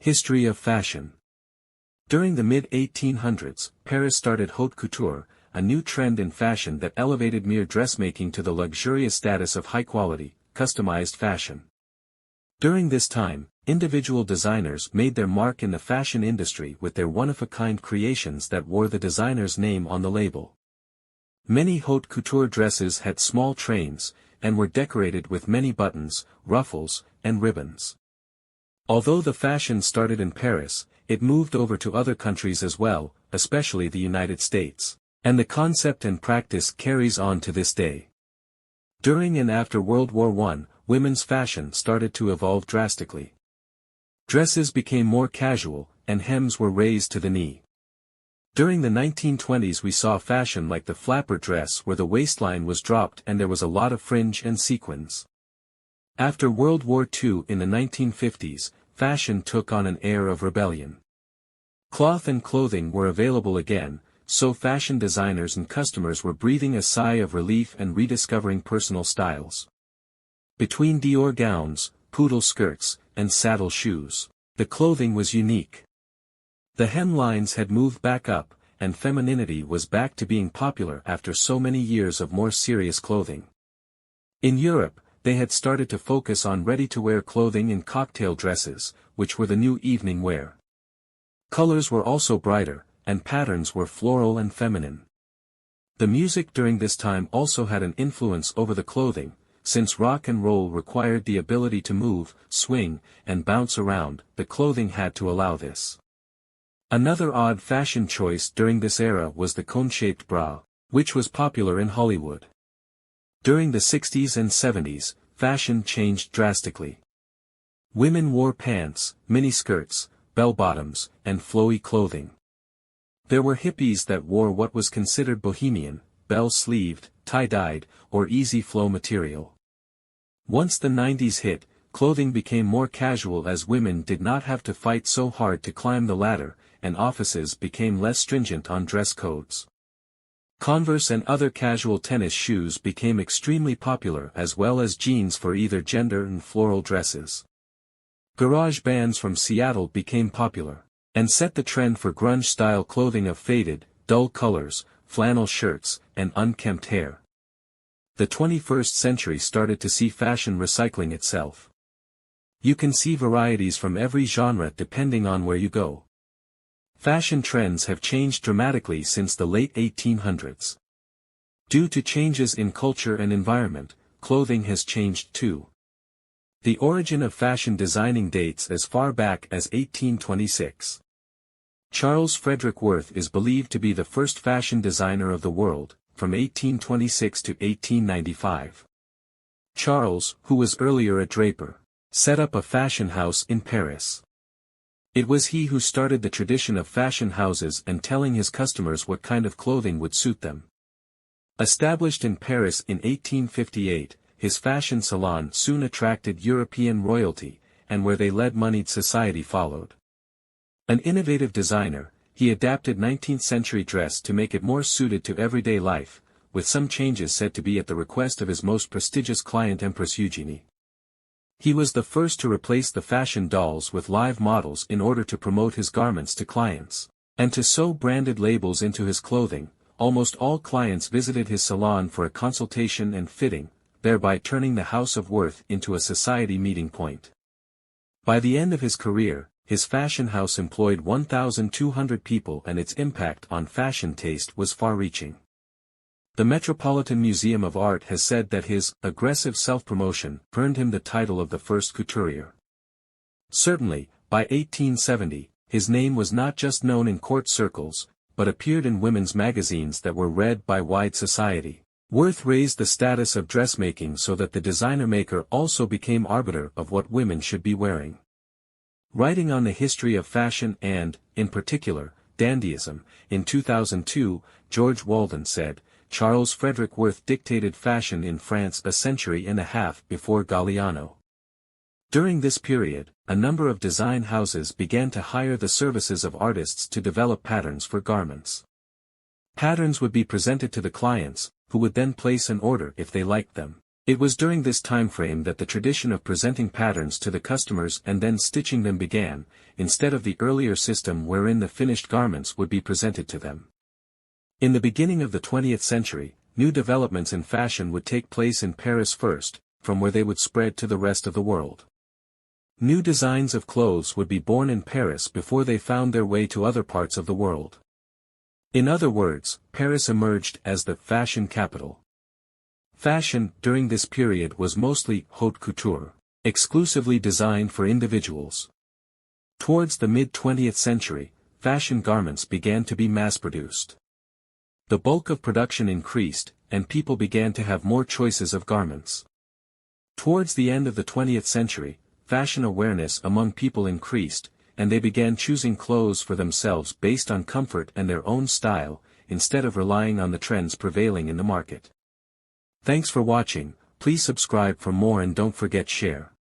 History of fashion. During the mid-1800s, Paris started haute couture, a new trend in fashion that elevated mere dressmaking to the luxurious status of high-quality, customized fashion. During this time, individual designers made their mark in the fashion industry with their one-of-a-kind creations that wore the designer's name on the label. Many haute couture dresses had small trains, and were decorated with many buttons, ruffles, and ribbons. Although the fashion started in Paris, it moved over to other countries as well, especially the United States, and the concept and practice carries on to this day. During and after World War I, women's fashion started to evolve drastically. Dresses became more casual, and hems were raised to the knee. During the 1920s we saw fashion like the flapper dress where the waistline was dropped and there was a lot of fringe and sequins. After World War II in the 1950s, fashion took on an air of rebellion. Cloth and clothing were available again, so fashion designers and customers were breathing a sigh of relief and rediscovering personal styles. Between Dior gowns, poodle skirts, and saddle shoes, the clothing was unique. The hemlines had moved back up, and femininity was back to being popular after so many years of more serious clothing. In Europe, they had started to focus on ready-to-wear clothing and cocktail dresses, which were the new evening wear. Colors were also brighter, and patterns were floral and feminine. The music during this time also had an influence over the clothing, since rock and roll required the ability to move, swing, and bounce around, the clothing had to allow this. Another odd fashion choice during this era was the cone-shaped bra, which was popular in Hollywood. During the 60s and 70s, fashion changed drastically. Women wore pants, miniskirts, bell-bottoms, and flowy clothing. There were hippies that wore what was considered bohemian, bell-sleeved, tie-dyed, or easy-flow material. Once the 90s hit, clothing became more casual as women did not have to fight so hard to climb the ladder, and offices became less stringent on dress codes. Converse and other casual tennis shoes became extremely popular as well as jeans for either gender and floral dresses. Garage bands from Seattle became popular, and set the trend for grunge-style clothing of faded, dull colors, flannel shirts, and unkempt hair. The 21st century started to see fashion recycling itself. You can see varieties from every genre depending on where you go. Fashion trends have changed dramatically since the late 1800s. Due to changes in culture and environment, clothing has changed too. The origin of fashion designing dates as far back as 1826. Charles Frederick Worth is believed to be the first fashion designer of the world, from 1826 to 1895. Charles, who was earlier a draper, set up a fashion house in Paris. It was he who started the tradition of fashion houses and telling his customers what kind of clothing would suit them. Established in Paris in 1858, his fashion salon soon attracted European royalty, and where they led moneyed society followed. An innovative designer, he adapted 19th-century dress to make it more suited to everyday life, with some changes said to be at the request of his most prestigious client Empress Eugenie. He was the first to replace the fashion dolls with live models in order to promote his garments to clients, and to sew branded labels into his clothing. Almost all clients visited his salon for a consultation and fitting, thereby turning the House of Worth into a society meeting point. By the end of his career, his fashion house employed 1,200 people and its impact on fashion taste was far-reaching. The Metropolitan Museum of Art has said that his aggressive self-promotion earned him the title of the first couturier. Certainly, by 1870, his name was not just known in court circles, but appeared in women's magazines that were read by wide society. Worth raised the status of dressmaking so that the designer-maker also became arbiter of what women should be wearing. Writing on the history of fashion and, in particular, dandyism, in 2002, George Walden said, Charles Frederick Worth dictated fashion in France a century and a half before Galliano. During this period, a number of design houses began to hire the services of artists to develop patterns for garments. Patterns would be presented to the clients, who would then place an order if they liked them, It was during this time frame that the tradition of presenting patterns to the customers and then stitching them began, instead of the earlier system wherein the finished garments would be presented to them. In the beginning of the 20th century, new developments in fashion would take place in Paris first, from where they would spread to the rest of the world. New designs of clothes would be born in Paris before they found their way to other parts of the world. In other words, Paris emerged as the fashion capital. Fashion, during this period, was mostly haute couture, exclusively designed for individuals. Towards the mid-20th century, fashion garments began to be mass-produced. The bulk of production increased, and people began to have more choices of garments. Towards the end of the 20th century, fashion awareness among people increased, and they began choosing clothes for themselves based on comfort and their own style, instead of relying on the trends prevailing in the market. Thanks for watching. Please subscribe for more and don't forget share.